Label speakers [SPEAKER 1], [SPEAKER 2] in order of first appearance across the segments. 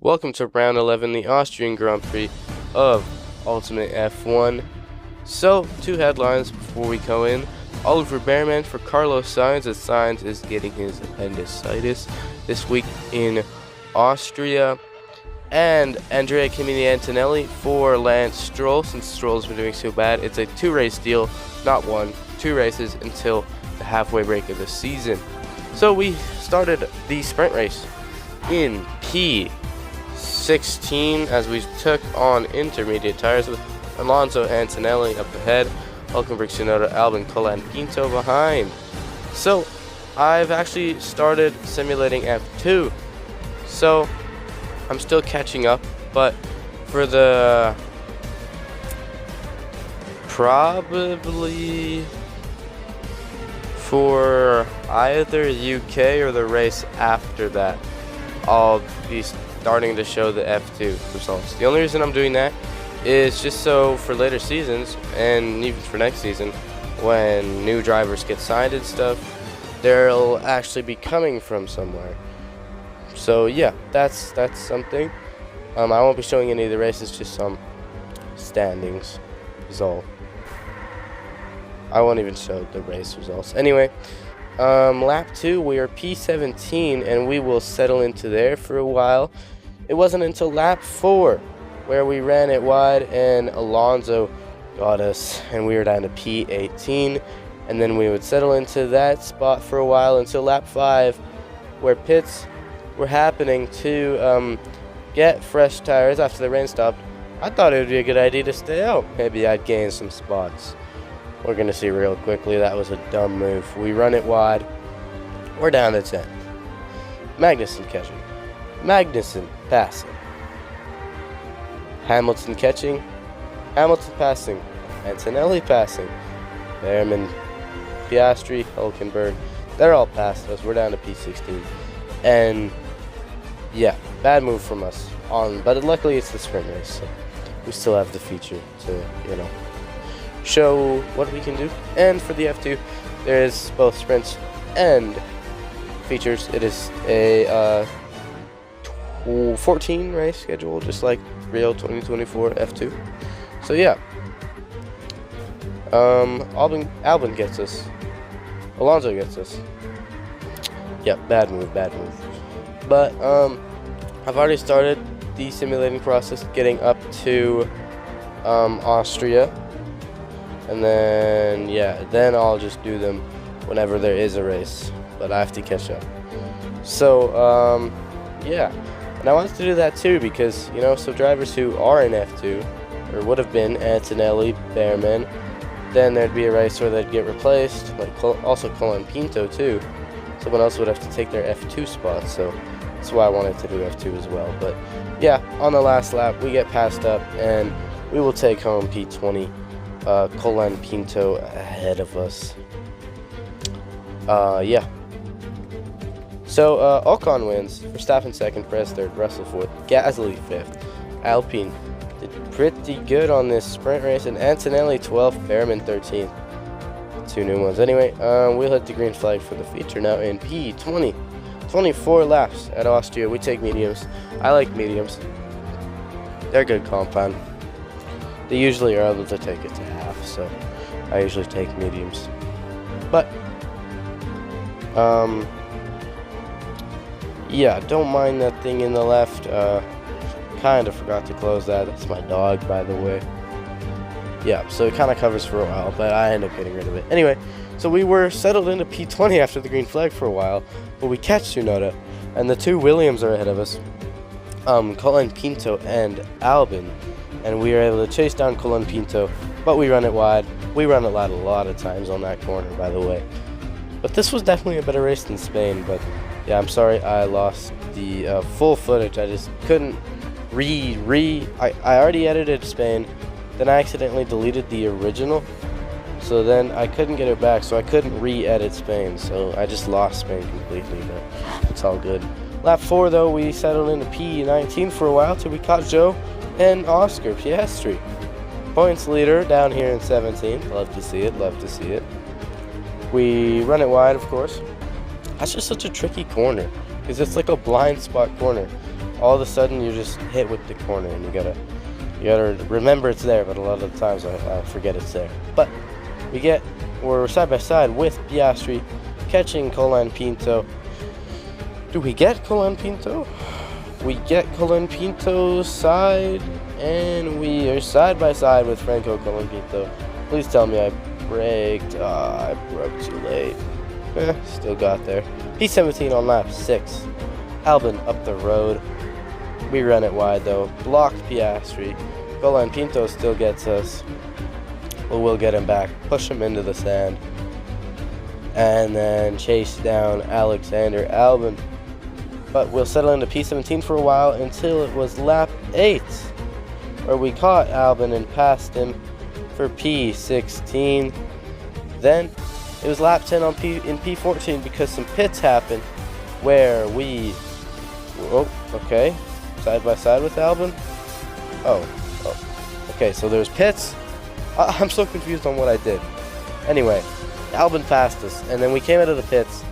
[SPEAKER 1] Welcome to round 11, the Austrian Grand Prix of Ultimate F1. So, two headlines before we go in. Oliver Bearman for Carlos Sainz, as Sainz is getting his appendicitis this week in Austria. And Andrea Kimi Antonelli for Lance Stroll, since Stroll's been doing so bad. It's a two-race deal, not one, two races until the halfway break of the season. So we started the sprint race in P16 as we took on intermediate tires with Alonso Antonelli up ahead, Hülkenberg, Tsunoda, Albon, Colin, Pinto behind. So I've actually started simulating F2, so I'm still catching up, but for the probably for either UK or the race after that, I'll be starting to show the F2 results. The only reason I'm doing that is just so for later seasons and even for next season, when new drivers get signed and stuff, they'll actually be coming from somewhere. So yeah, that's something. I won't be showing any of the races, just some standings is all. I won't even show the race results. Anyway, lap 2, we are P17, and we will settle into there for a while. It wasn't until lap 4 where we ran it wide and Alonso got us, and we were down to P18, and then we would settle into that spot for a while until lap 5, where pits were happening to get fresh tires after the rain stopped. I thought it would be a good idea to stay out. Maybe I'd gain some spots. We're going to see real quickly that was a dumb move. We run it wide. We're down to 10. Magnussen catching. Magnussen passing. Hamilton catching. Hamilton passing. Antonelli passing. Bearman, Piastri, Hülkenberg. They're all past us. We're down to P16. And yeah, bad move from us. But luckily it's the sprint race, so we still have the feature to, show what we can do. And for the F2, there is both sprints and features. It is a 14 race schedule, just like Rio 2024 F2. So yeah, Albon gets us. Alonso gets us. Yeah, bad move. But I've already started the simulating process, getting up to Austria. And then, then I'll just do them whenever there is a race. But I have to catch up. So, yeah. And I wanted to do that too because, so drivers who are in F2, or would have been Antonelli, Bearman, then there'd be a race where they'd get replaced, like also Colin Pinto too. Someone else would have to take their F2 spot, so that's why I wanted to do F2 as well. But yeah, on the last lap, we get passed up, and we will take home P20. Colin Pinto ahead of us. Yeah. So, Ocon wins. Verstappen second, Perez third, Russell fourth, Gasly fifth. Alpine did pretty good on this sprint race, and Antonelli 12th, Bearman 13th. Two new ones. Anyway, we'll hit the green flag for the feature now in P20. 24 laps at Austria. We take mediums. I like mediums. They're good compound. They usually are able to take it to half, so I usually take mediums. But, yeah, don't mind that thing in the left. Kind of forgot to close that. That's my dog, by the way. Yeah, so it kind of covers for a while, but I end up getting rid of it. Anyway, so we were settled into P20 after the green flag for a while, but we catch Tsunoda, and the two Williams are ahead of us, Colin Pinto and Albon, and we are able to chase down Colin Pinto, but we run it wide. We run it wide a lot of times on that corner, by the way. But this was definitely a better race than Spain, but yeah, I'm sorry I lost the full footage. I just couldn't I already edited Spain. Then I accidentally deleted the original, so then I couldn't get it back, so I couldn't re-edit Spain, so I just lost Spain completely, but it's all good. Lap 4, though, we settled into P19 for a while till we caught Joe and Oscar Piastri. Points leader down here in 17. Love to see it. We run it wide, of course. That's just such a tricky corner, because it's like a blind spot corner. all of a sudden you're just hit with the corner, and you gotta remember it's there. But a lot of the times I forget it's there. But we're side by side with Piastri catching Colin Pinto. Do we get Colin Pinto? We get Colin Pinto's side, and we are side by side with Franco Colin Pinto. Please tell me I braked. I broke too late. Still got there. P17 on lap 6. Albon up the road. We run it wide though. Blocked Piastri. Colin Pinto still gets us. But we'll get him back. Push him into the sand. And then chase down Alexander Albon. But we'll settle into P17 for a while until it was lap 8, where we caught Albon and passed him for P16. Then it was lap 10 in P14 because some pits happened where we... Oh, okay. Side by side with Albon. Oh. Okay, so there's pits. I'm so confused on what I did. Anyway, Albon passed us, and then we came out of the pits.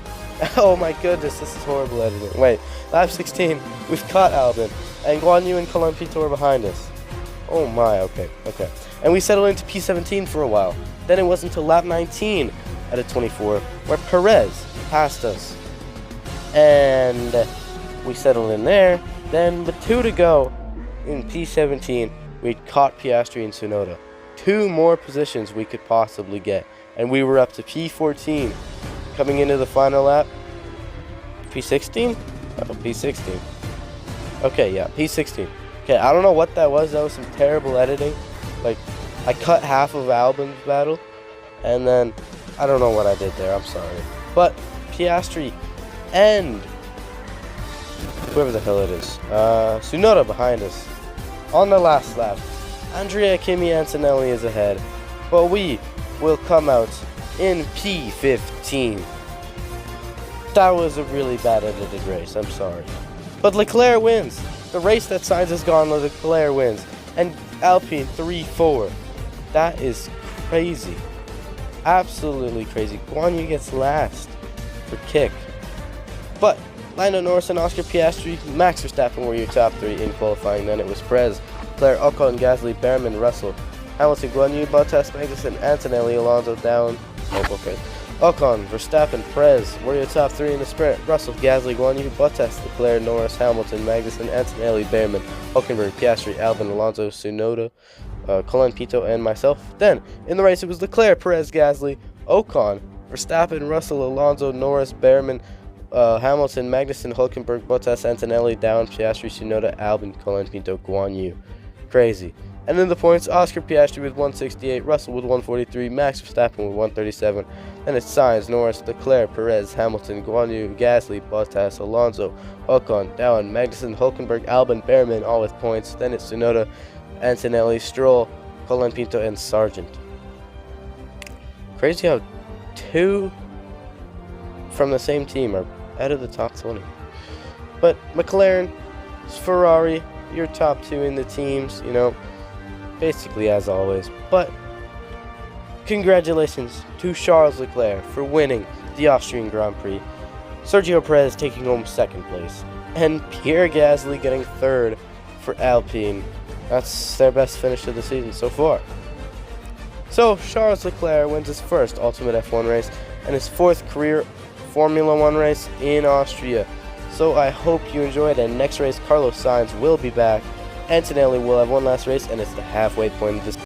[SPEAKER 1] Oh my goodness, this is horrible editing. Wait, lap 16, we've caught Albon, and Guan Yu and Colin Pinto are behind us. Oh my, okay. And we settled into P17 for a while. Then it wasn't until lap 19 at a 24 where Perez passed us. And we settled in there. Then with 2 to go in P17, we caught Piastri and Tsunoda. 2 more positions we could possibly get. And we were up to P14. Coming into the final lap, P16? Oh, P16. Okay, yeah, P16. Okay, I don't know what that was. That was some terrible editing. Like, I cut half of Albon's battle, and then I don't know what I did there. I'm sorry. But Piastri and whoever the hell it is, Tsunoda behind us on the last lap. Andrea Kimi Antonelli is ahead, but we will come out in P15. That was a really bad edited race, I'm sorry. But Leclerc wins. The race that signs is gone, Leclerc wins. And Alpine 3-4. That is crazy. Absolutely crazy. Guan Yu gets last for kick. But Lando Norris and Oscar Piastri, Max Verstappen were your top 3 in qualifying. Then it was Perez, Leclerc, Ocon, Gasly, Behrman, Russell, Hamilton, Guan Yu, Bottas, Magnussen, Antonelli, Alonso down. Oh, okay. Ocon, Verstappen, Perez were your top 3 in the sprint. Russell, Gasly, Guan Yu, Bottas, Leclerc, Norris, Hamilton, Magnussen, Antonelli, Behrman, Hülkenberg, Piastri, Albon, Alonso, Tsunoda, Colin Pinto, and myself. Then, in the race, it was Leclerc, Perez, Gasly, Ocon, Verstappen, Russell, Alonso, Norris, Behrman, Hamilton, Magnussen, Hülkenberg, Bottas, Antonelli, down, Piastri, Tsunoda, Albon, Colin Pinto, Guan Yu. Crazy. And in the points, Oscar Piastri with 168, Russell with 143, Max Verstappen with 137. Then it's Sainz, Norris, Leclerc, Perez, Hamilton, Guan Yu, Gasly, Bottas, Alonso, Ocon, Down, Magnussen, Hülkenberg, Albon, Behrman, all with points. Then it's Tsunoda, Antonelli, Stroll, Colin Pinto, and Sargent. Crazy how 2 from the same team are out of the top 20. But McLaren, Ferrari, your top 2 in the teams, you know, basically as always. But congratulations to Charles Leclerc for winning the Austrian Grand Prix, Sergio Perez taking home 2nd place, and Pierre Gasly getting 3rd for Alpine. That's their best finish of the season so far. So Charles Leclerc wins his first Ultimate F1 race and his 4th career Formula 1 race in Austria. So I hope you enjoyed, and next race Carlos Sainz will be back. Antonelli will have one last race, and it's the halfway point of this